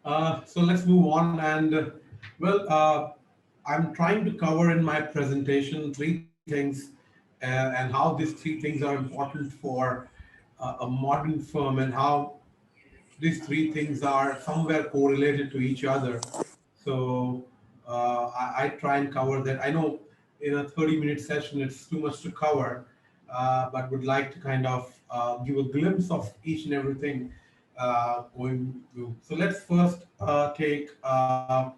So let's move on. And well, I'm trying to cover in my presentation three things and how these three things are important for a modern firm and how these three things are somewhere correlated to each other. So I try and cover that. I know in a 30-minute session it's too much to cover, but would like to kind of give a glimpse of each and everything going through. So let's first take uh,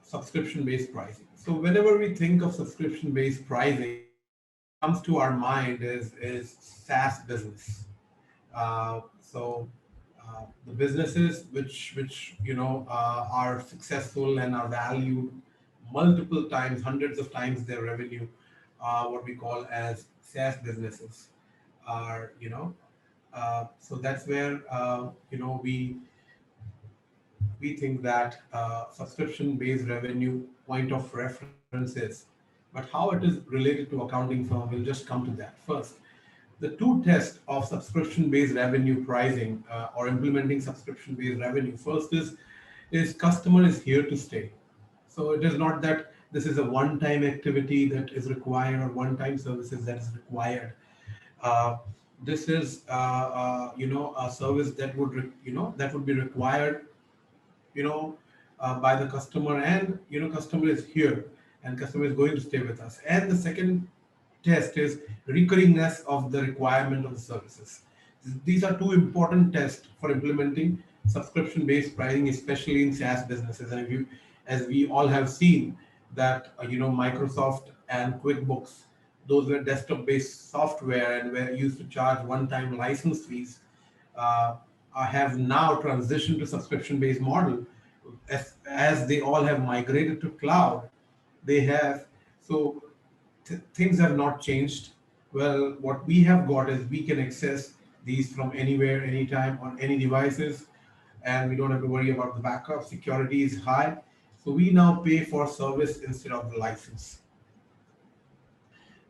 subscription-based pricing. So whenever we think of subscription-based pricing, comes to our mind is SaaS business. So the businesses which are successful and are valued multiple times, hundreds of times their revenue, what we call as SaaS businesses, are so that's where we think that subscription-based revenue point of reference is. But how it is related to accounting firm, we'll just come to that first. The two tests of subscription-based revenue pricing or implementing subscription-based revenue. First is customer is here to stay. So it is not that this is a one-time activity that is required or one-time services that is required. Uh, this is a service that would that would be required you know by the customer, and customer is here and customer is going to stay with us. And the second test is recurringness of the requirement of the services. These are two important tests for implementing subscription based pricing, especially in SaaS businesses. And if you, as we all have seen that Microsoft and QuickBooks, those were desktop based software and were used to charge one time license fees, uh, have now transitioned to subscription-based model. As they all have migrated to cloud, they have so things have not changed. Well, what we have got is we can access these from anywhere, anytime, on any devices, and we don't have to worry about the backup. Security is high, so we now pay for service instead of the license.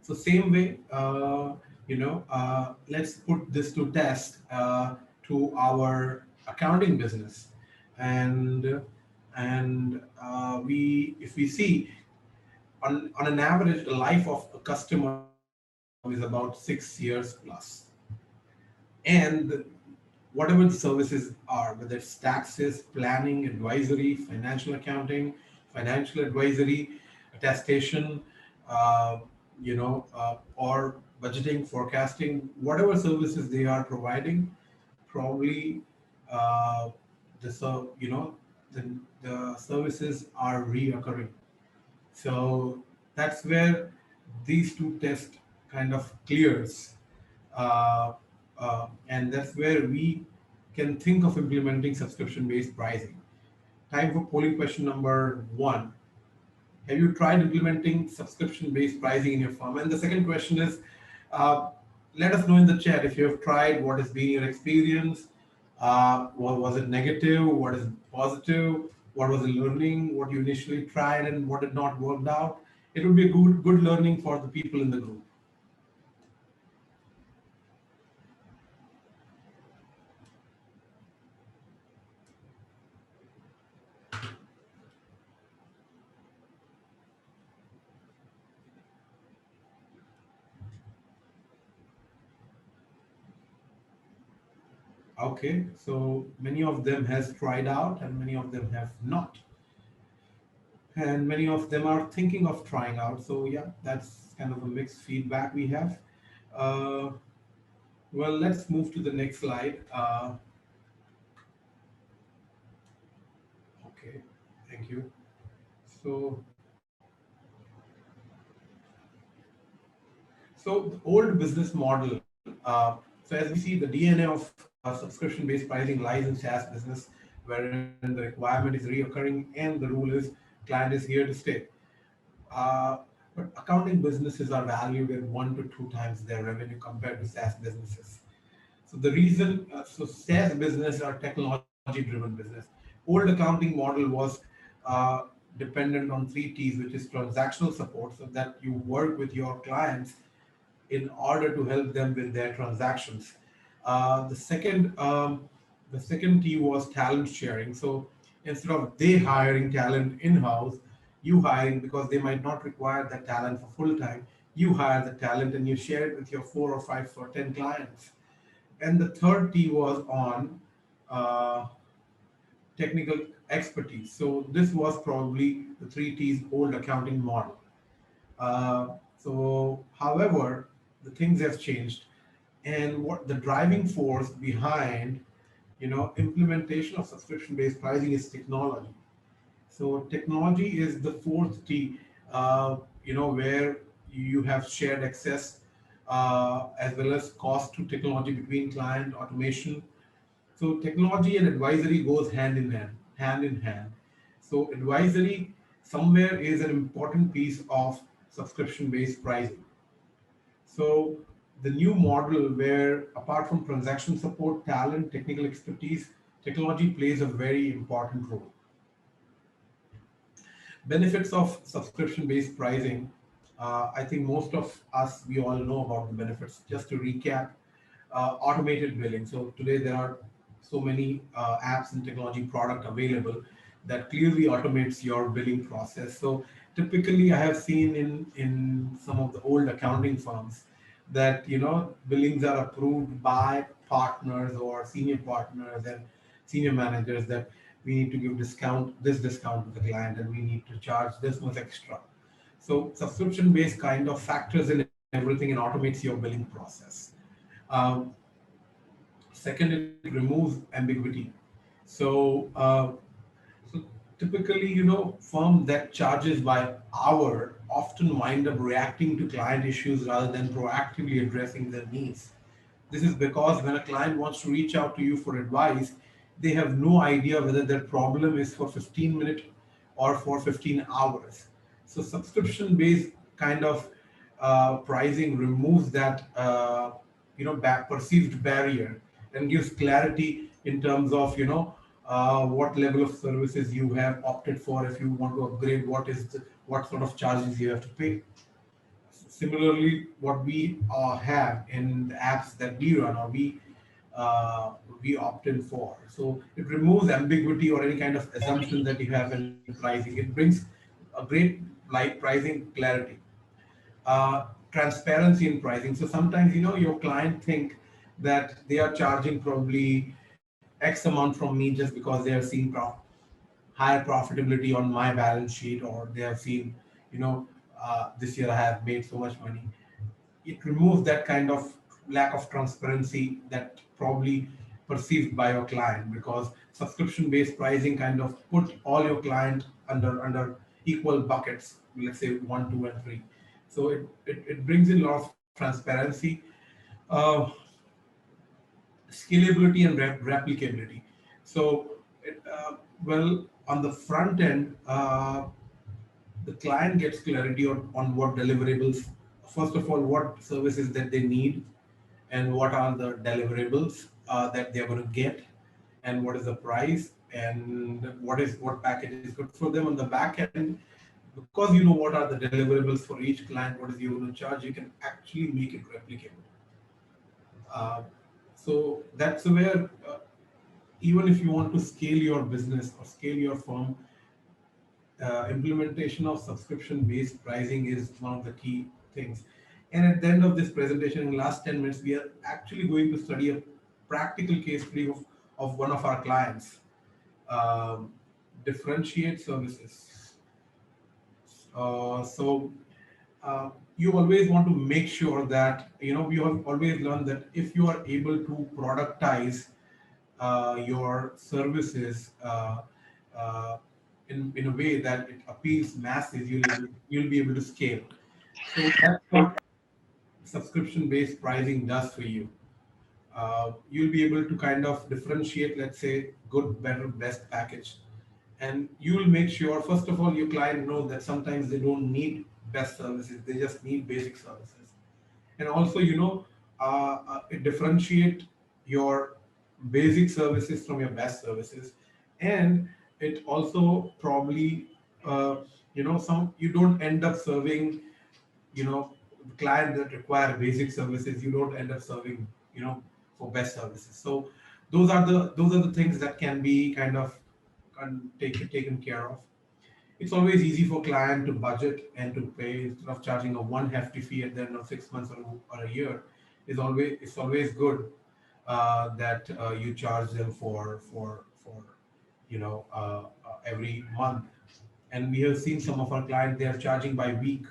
So same way, let's put this to test to our accounting business, and we if we see on an average, the life of a customer is about 6 years plus, and whatever the services are, whether it's taxes, planning, advisory, financial accounting, financial advisory, attestation, or budgeting, forecasting, whatever services they are providing, probably uh, the the services are reoccurring. So that's where these two tests kind of clears, uh, and that's where we can think of implementing subscription-based pricing. Time for polling question number one. Have you tried implementing subscription-based pricing in your firm? And the second question is, uh, let us know in the chat if you have tried. What has been your experience? What was it negative? What is positive? What was the learning? What you initially tried and what did not work out? It would be a good learning for the people in the group. Okay, so many of them has tried out and many of them have not, and many of them are thinking of trying out. So yeah, that's kind of a mixed feedback we have. Uh, well, let's move to the next slide. Okay, thank you. So, so the old business model. So as we see, the DNA of subscription-based pricing lies in SaaS business, wherein the requirement is reoccurring and the rule is client is here to stay. Uh, but accounting businesses are valued at 1 to 2 times their revenue compared to SaaS businesses. So the reason, so SaaS business are technology-driven business. Old accounting model was uh, dependent on three T's, which is transactional support, so that you work with your clients in order to help them with their transactions. The second T was talent sharing. So instead of they hiring talent in-house, you hiring, because they might not require that talent for full time. You hire the talent and you share it with your 4 or 5 or 10 clients. And the third T was on uh, technical expertise. So this was probably the three T's old accounting model. However, the things have changed, and what the driving force behind, implementation of subscription-based pricing is technology. So technology is the fourth T, where you have shared access as well as cost to technology between client automation. So technology and advisory goes hand in hand, hand in hand. So advisory somewhere is an important piece of subscription-based pricing. So the new model where apart from transaction support, talent, technical expertise, technology plays a very important role. Benefits of subscription-based pricing. I think most of us, we all know about the benefits. Just to recap, automated billing. So today there are so many apps and technology product available that clearly automates your billing process. So typically, I have seen in some of the old accounting firms that billings are approved by partners or senior partners and senior managers, that we need to give discount to the client, and we need to charge this much extra. So subscription based kind of factors in everything and automates your billing process. um, Second, it removes ambiguity. So uh, so typically, firms that charges by hour often wind up reacting to client issues rather than proactively addressing their needs. This is because when a client wants to reach out to you for advice, they have no idea whether their problem is for 15 minutes or for 15 hours. So subscription-based kind of pricing removes that perceived barrier and gives clarity in terms of what level of services you have opted for. If you want to upgrade, what sort of charges you have to pay. Similarly, what we have in the apps that we run, or we opt in for. So it removes ambiguity or any kind of assumption that you have in pricing. It brings a great pricing clarity, transparency in pricing. So sometimes your client think that they are charging probably X amount from me just because they are seeing higher profitability on my balance sheet, or they have seen, this year I have made so much money. It removes that kind of lack of transparency that probably perceived by your client, because subscription based pricing kind of put all your client under equal buckets, let's say 1, 2, and 3. So it brings in a lot of transparency, uh, scalability, and replicability. So well, on the front end, the client gets clarity on what deliverables, first of all, what services that they need, and what are the deliverables that they're going to get, and what is the price, and what package is good for them. On the back end, because you know what are the deliverables for each client, what is you going to charge, you can actually make it replicable. uh, so that's where, even if you want to scale your business or scale your firm, implementation of subscription-based pricing is one of the key things. And at the end of this presentation, in the last 10 minutes, we are actually going to study a practical case study of one of our clients. Um, Differentiate services. So you always want to make sure that, you have always learned that if you are able to productize your services uh, in a way that it appeals masses, you'll be able to scale. So that's what subscription-based pricing does for you. You'll be able to kind of differentiate, let's say, good, better, best package, and you will make sure, first of all, your client know that sometimes they don't need best services; they just need basic services. And also, it differentiate your basic services from your best services, and it also probably, some you don't end up serving, clients that require basic services. You don't end up serving, for best services. So those are the things that can be kind of taken care of. It's always easy for client to budget and to pay instead of charging a one hefty fee at the end of 6 months or a year. It's always good that you charge them for every month. And we have seen some of our clients, they are charging by week.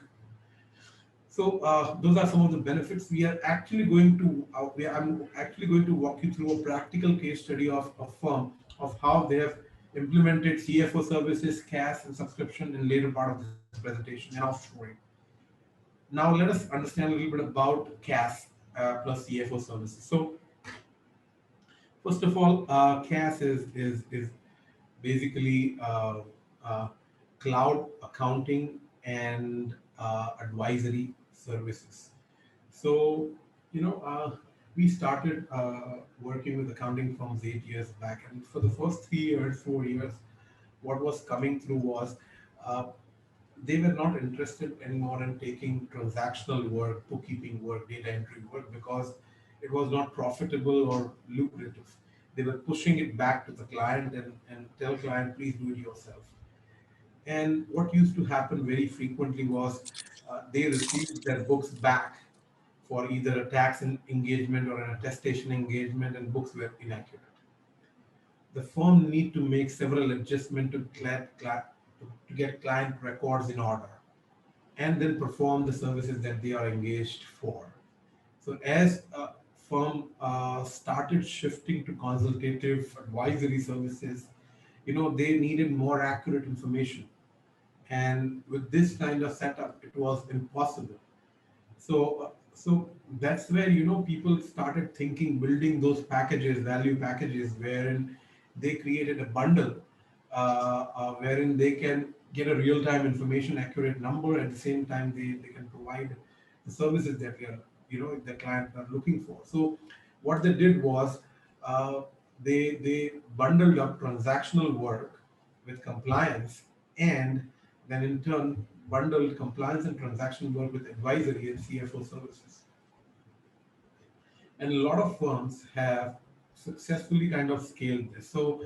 So those are some of the benefits. We are actually going to I'm actually going to walk you through a practical case study of a firm of how they have implemented CFO services, CAS, and subscription in later part of this presentation and offshoring. Now let us understand a little bit about CAS plus CFO services. So first of all, CAS is basically cloud accounting and advisory services. So, we started working with accounting firms 8 years back, and for the first 3 years, 4 years, what was coming through was uh, they were not interested anymore in taking transactional work, bookkeeping work, data entry work because it was not profitable or lucrative. They were pushing it back to the client and tell client, please do it yourself. And what used to happen very frequently was they received their books back for either a engagement or an attestation engagement, and books were inaccurate. The firm need to make several adjustments to get client records in order and then perform the services that they are engaged for. So as a firm started shifting to consultative advisory services, they needed more accurate information. And with this kind of setup, it was impossible. So that's where people started thinking, building those packages, value packages, wherein they created a bundle, wherein they can get a real-time information, accurate number. At the same time, they can provide the services that the client are looking for. So what they did was they bundled up transactional work with compliance, and then in turn bundled compliance and transaction work with advisory and CFO services. And a lot of firms have successfully kind of scaled this. So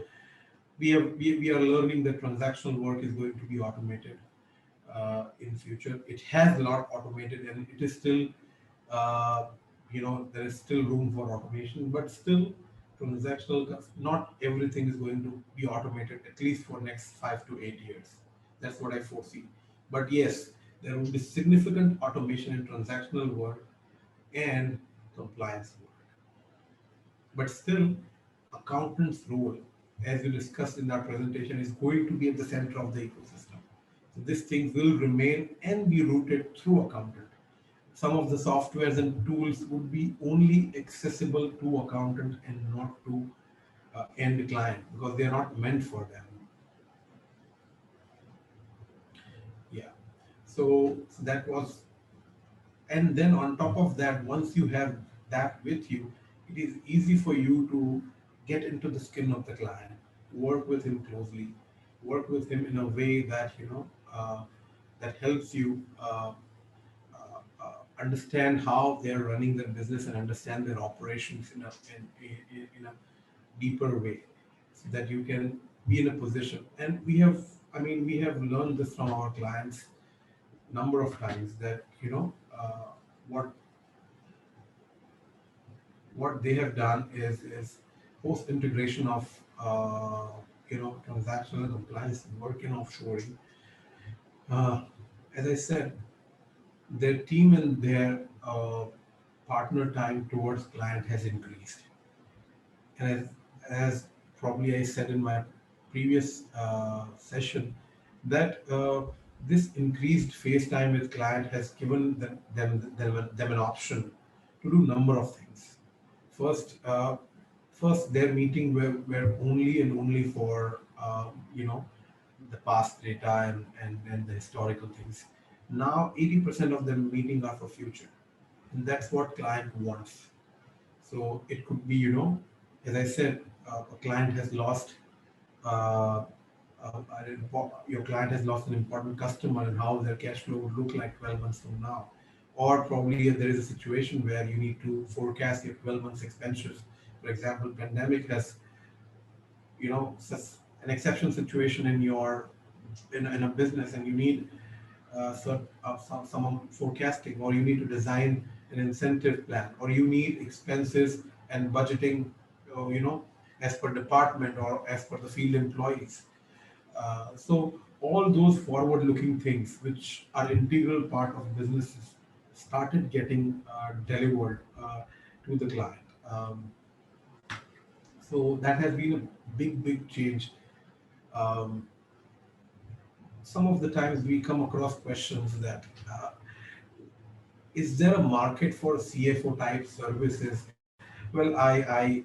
we are learning that transactional work is going to be automated in future. It has a lot automated, and it is still, there is still room for automation, but still transactional, not everything is going to be automated, at least for next 5 to 8 years. That's what I foresee. But yes, there will be significant automation in transactional work and compliance work. But still, accountant's role, as we discussed in our presentation, is going to be at the center of the ecosystem. So these things will remain and be rooted through accountant. Some of the softwares and tools would be only accessible to accountant and not to end client because they are not meant for them. Yeah. So that was, and then on top of that, once you have that with you, it is easy for you to get into the skin of the client, work with him closely, work with him in a way that that helps you understand how they're running their business and understand their operations in a deeper way, so that you can be in a position. And we have learned this from our clients number of times that what they have done is post integration of transactional compliance work in offshoring. Uh, as I said, their team and their partner time towards client has increased. And as probably I said in my previous session, that this increased face time with client has given them an option to do number of things. First, first their meeting were only and only for the past data and the historical things. Now 80% of the meeting are for future, and that's what client wants. So it could be, as I said, a client has lost, uh, your client has lost an important customer, and how their cash flow would look like 12 months from now. Or probably there is a situation where you need to forecast your 12 months expenses For example, pandemic has, such an exceptional situation in your in a business, and you need some forecasting, or you need to design an incentive plan, or you need expenses and budgeting, as per department or as per the field employees. So all those forward-looking things, which are integral part of businesses, started getting delivered to the client. So that has been a big change. Um, some of the times we come across questions that is there a market for CFO type services? Well, I'm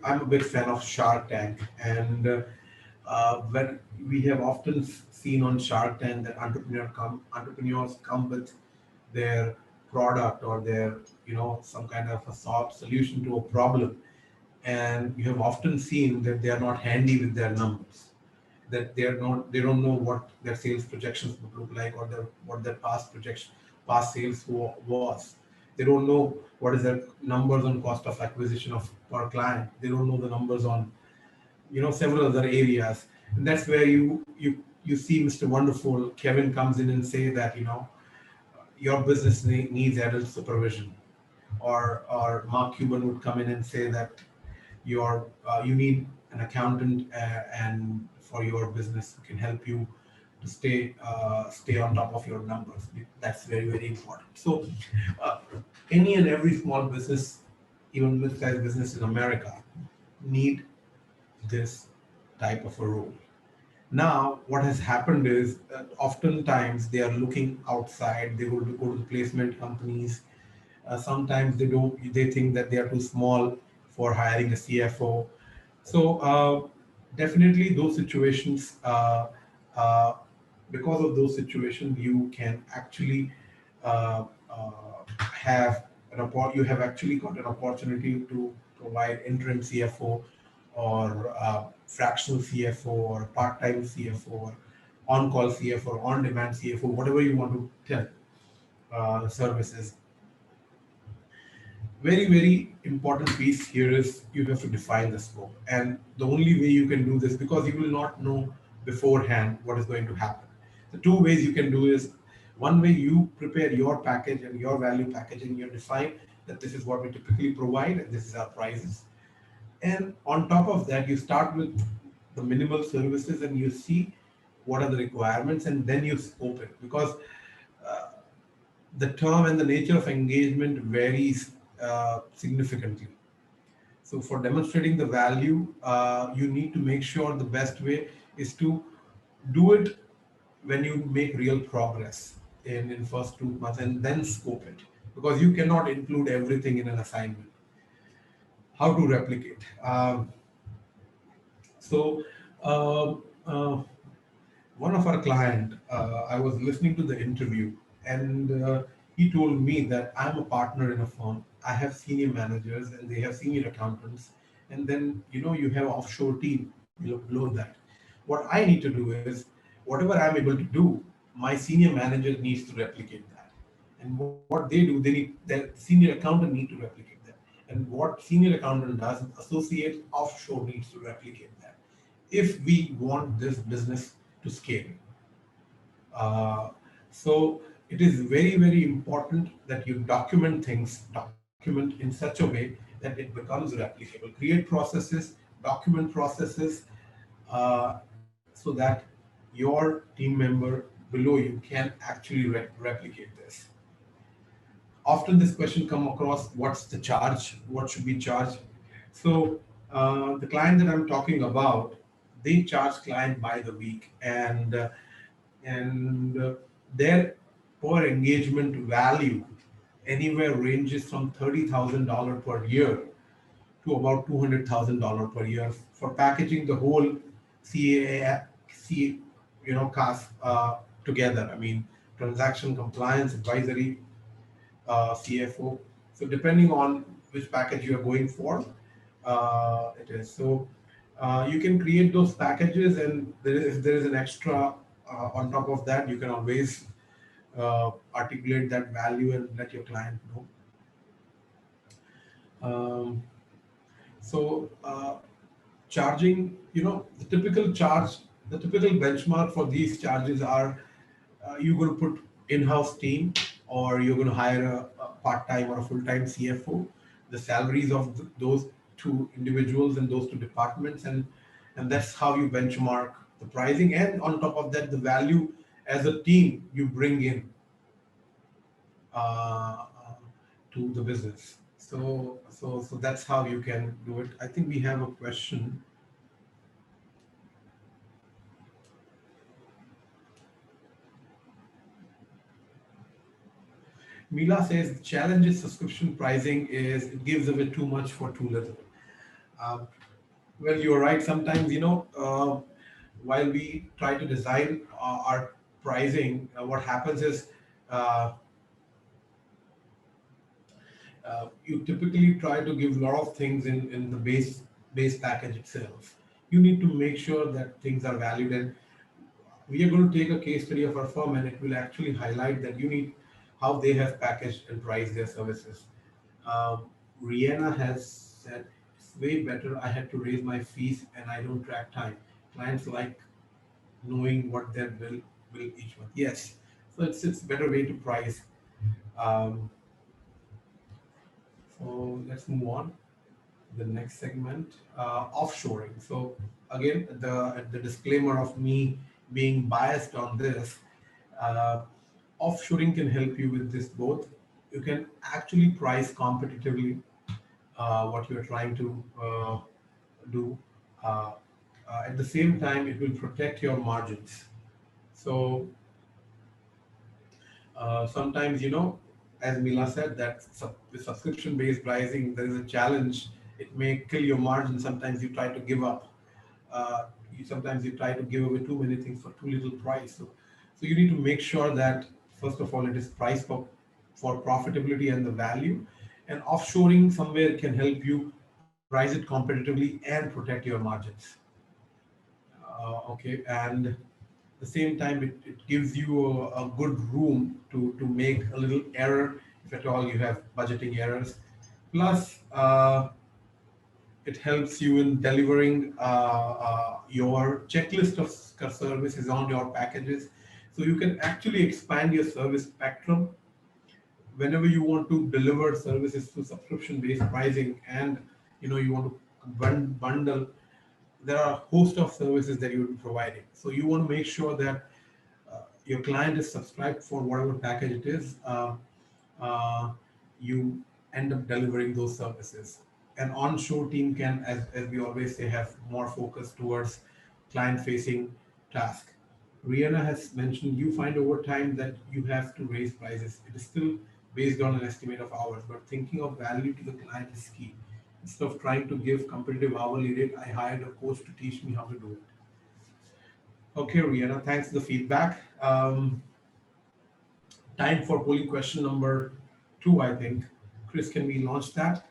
a big fan of Shark Tank, and when we have often seen on Shark Tank that entrepreneurs come with their product or their some kind of a solution to a problem, and you have often seen that they are not handy with their numbers, that they don't know what their sales projections would look like, or what their past sales was. They don't know what is their numbers on cost of acquisition of per client. They don't know the numbers on several other areas. And that's where you see Mr. Wonderful Kevin comes in and say that your business needs adult supervision, or Mark Cuban would come in and say that you need an accountant, and for your business who can help you to stay on top of your numbers. That's very important. So uh, any and every small business, even mid-sized business in America, need this type of a role. Now, what has happened is that oftentimes they are looking outside. They will go to the placement companies. Sometimes they don't. They think that they are too small for hiring a CFO. So definitely those situations. Uh, because of those situations, you can actually have you have actually got an opportunity to provide interim CFO, or fractional CFO, or part-time CFO, or on-call CFO, or on-demand CFO, whatever you want to tell services. Very important piece here is you have to define the scope, and the only way you can do this, because you will not know beforehand what is going to happen. The two ways you can do is, one way you prepare your package and your value package, and you define that this is what we typically provide and this is our prices, and on top of that you start with the minimal services and you see what are the requirements, and then you scope it, because uh, the term and the nature of engagement varies significantly. So for demonstrating the value, you need to make sure the best way is to do it when you make real progress in first 2 months, and then scope it, because you cannot include everything in an assignment. How to replicate? So um, uh, one of our client, I was listening to the interview, and he told me that I'm a partner in a firm. I have senior managers and they have senior accountants, and then you have offshore team below that. What I need to do is, whatever I'm able to do, my senior manager needs to replicate that. And what they do, they need their senior accountant need to replicate that. And what senior accountant does, associate offshore needs to replicate that, if we want this business to scale. Uh, so it is very important that you document things, document in such a way that it becomes replicable. Create processes, document processes, so that your team member below you can actually replicate this. Often this question come across: what's the charge? What should be charged? So the client that I'm talking about, they charge client by the week, and their per engagement value anywhere ranges from $30,000 per year to about $200,000 per year for packaging the whole CAA, CAS together. I mean, transaction compliance, advisory, CFO. So depending on which package you are going for, it is. So you can create those packages, and if there is an extra on top of that, you can always articulate that value and let your client know. Um, so charging, the typical charge, the typical benchmark for these charges are you're going to put in-house team, or you're going to hire a part-time or a full-time CFO, the salaries of those two individuals and those two departments, and that's how you benchmark the pricing. And on top of that, the value as a team you bring in uh, to the business. So that's how you can do it. I think we have a question. Mila says the challenge is subscription pricing is it gives away too much for too little. Um, well, you're right. Sometimes, while we try to design our pricing, what happens is uh, you typically try to give a lot of things in the base package itself. You need to make sure that things are valued, and we are going to take a case study of our firm, and it will actually highlight that you need how they have packaged and priced their services. Um, Rihanna has said it's way better. I had to raise my fees and I don't track time. Clients like knowing what their bill will each month. Yes, so it's better way to price. Um, so let's move on. The next segment, offshoring. So again, the disclaimer of me being biased on this, uh, offshoring can help you with this both. You can actually price competitively what you're trying to do. Uh, at the same time, it will protect your margins. So sometimes, as Mila said, that with subscription-based pricing, there is a challenge. It may kill your margin. Sometimes you try to give up. Sometimes you try to give away too many things for too little price. So you need to make sure that first of all it is priced for profitability and the value. And offshoring somewhere can help you price it competitively and protect your margins. Okay, and the same time it gives you a good room to make a little error if at all you have budgeting errors. Plus it helps you in delivering your checklist of services on your packages, so you can actually expand your service spectrum whenever you want to deliver services through subscription based pricing. And you want to bundle, there are a host of services that you're providing, so you want to make sure that your client is subscribed for whatever package it is. Uh, you end up delivering those services. An onshore team can, as we always say, have more focus towards client facing task. Rihanna has mentioned you find over time that you have to raise prices. It is still based on an estimate of hours, but thinking of value to the client is key. Instead of trying to give competitive hourly rate, I hired a coach to teach me how to do it. Okay, Rihanna, thanks for the feedback. Time for polling question number two, I think. Chris, can we launch that?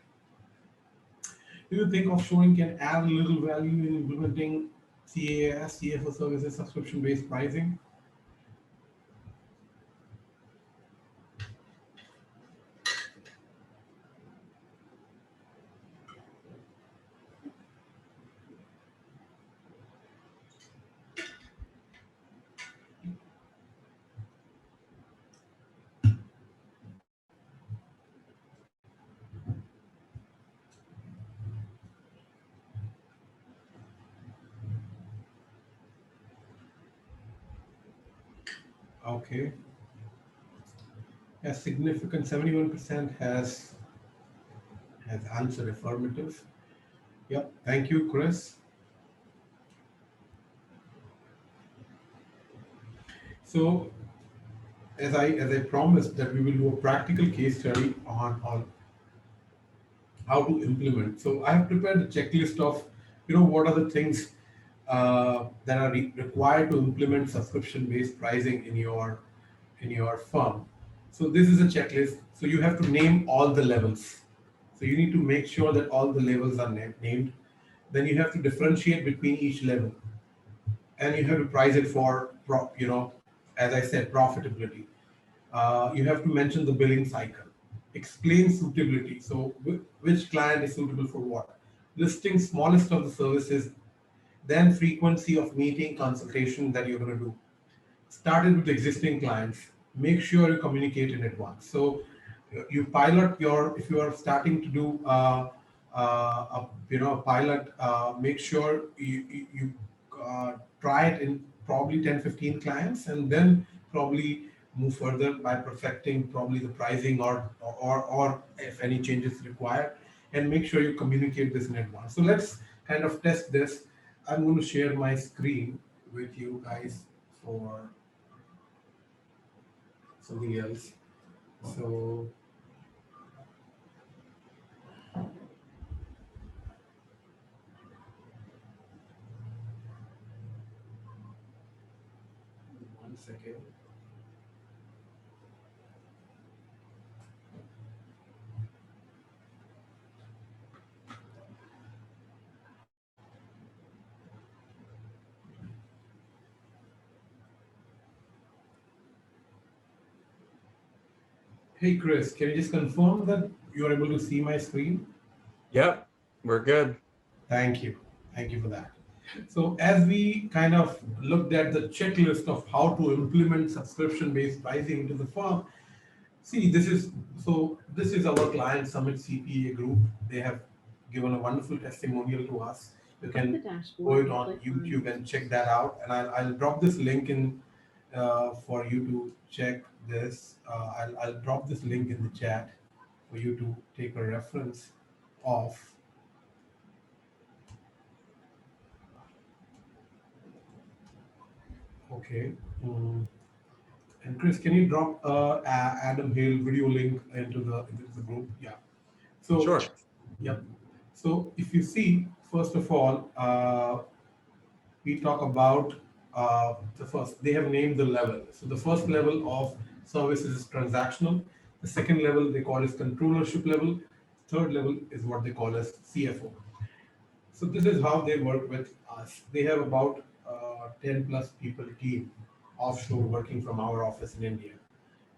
Do you think offshoring can add a little value in implementing CAS, CFO services, subscription-based pricing? Okay. A significant 71% has answered affirmative. Yep. Thank you, Chris. So as I promised that we will do a practical case study on how to implement. So I have prepared a checklist of, what are the things that are required to implement subscription-based pricing in your firm. So this is a checklist. So you have to name all the levels. So you need to make sure that all the levels are named. Then you have to differentiate between each level, and you have to price it for, as I said, profitability. You have to mention the billing cycle. explain suitability. So which client is suitable for what? Listing smallest of the services, then frequency of meeting consultation that you're going to do. Started with existing clients, make sure you communicate in advance. So you pilot your, if you are starting to do a pilot, make sure try it in probably 10-15 clients, and then probably move further by perfecting probably the pricing, or if any changes required, and make sure you communicate this in advance. So let's kind of test this. I'm going to share my screen with you guys for something else. So one second. Hey Chris, can you just confirm that you're able to see my screen? Yep, we're good. Thank you. Thank you for that. So as we kind of looked at the checklist of how to implement subscription-based pricing into the firm, see, this is our client Summit CPA group. They have given a wonderful testimonial to us. You can go it on YouTube and check that out. And I'll drop this link in for you to check this. I'll drop this link in the chat for you to take a reference of. Okay. And Chris, can you drop Adam Hale video link into the group? Yeah. So, Sure. yep. So if you see, first of all, we talk about the first. They have named the level. So the first level of services is transactional. The second level they call is controllership level. Third level is what they call as CFO. So this is how they work with us. They have about 10 plus people team offshore working from our office in India,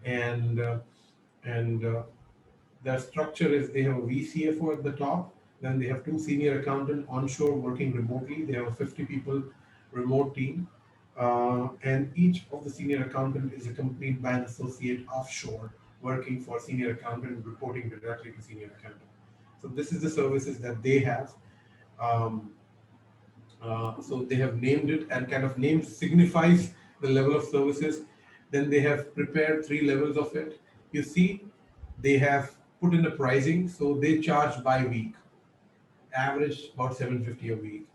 and their structure is they have a VCFO at the top, then they have two senior accountant onshore working remotely. They have a 50 people remote team, and each of the senior accountant is accompanied by an associate offshore working for senior accountant, reporting directly to senior accountant. So this is the services that they have. Um, so they have named it, and kind of name signifies the level of services. Then they have prepared three levels of it. You see, they have put in the pricing, so they charge by week, average about 750 a week.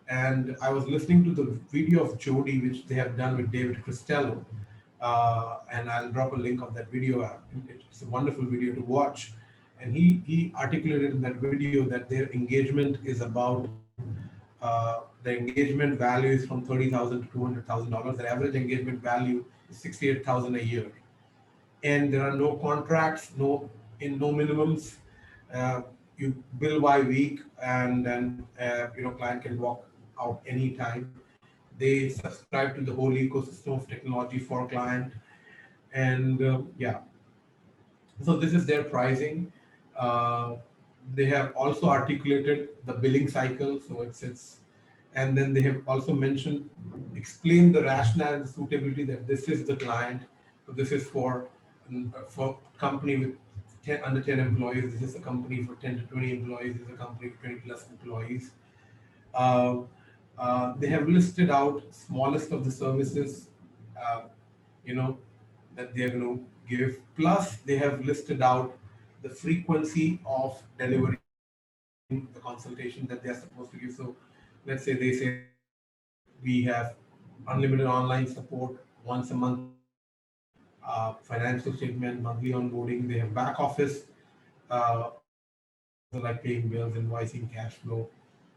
And I was listening to the video of Jody, which they have done with David Costello, and I'll drop a link of that video. It's a wonderful video to watch. And he articulated in that video that their engagement is about the engagement value is from $30,000 to $200,000. Their average engagement value is 68,000 a year, and there are no contracts, no minimums. Uh, you bill by week, and then client can walk out anytime. They subscribe to the whole ecosystem of technology for client, and yeah. So this is their pricing. Uh, they have also articulated the billing cycle, so it's and then they have also mentioned, explain the rationale and the suitability that this is the client. So this is for company with 10, under 10 employees. This is a company for 10 to 20 employees. This is a company with 20 plus employees. Uh, they have listed out smallest of the services, uh, you know, that they are going to give. Plus, they have listed out the frequency of delivering the consultation that they are supposed to give. So, let's say they say that we have unlimited online support, once a month meeting, financial statement, monthly onboarding. They have back office services also like paying bills, invoicing, cash flow,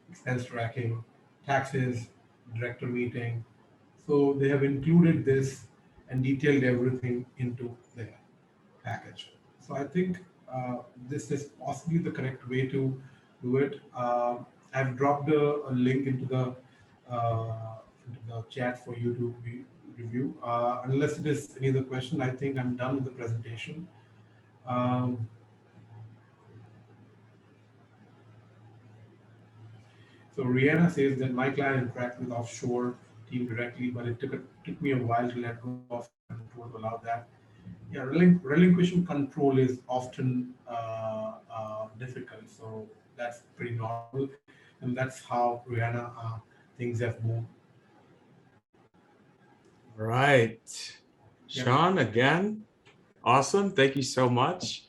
expense tracking, taxes, director meeting. So they have included this and detailed everything into their package. So I think this is possibly the correct way to do it. I've dropped a link into the chat for you to review. Unless it is any other question, I think I'm done with the presentation. Um, So Rihanna says that my client interacts with offshore team directly, but it took me a while to let go of control to allow that. Yeah, relinquishing control is often difficult, so that's pretty normal, and that's how Rihanna things have moved. Right. Yeah. Shawn, again, awesome. Thank you so much.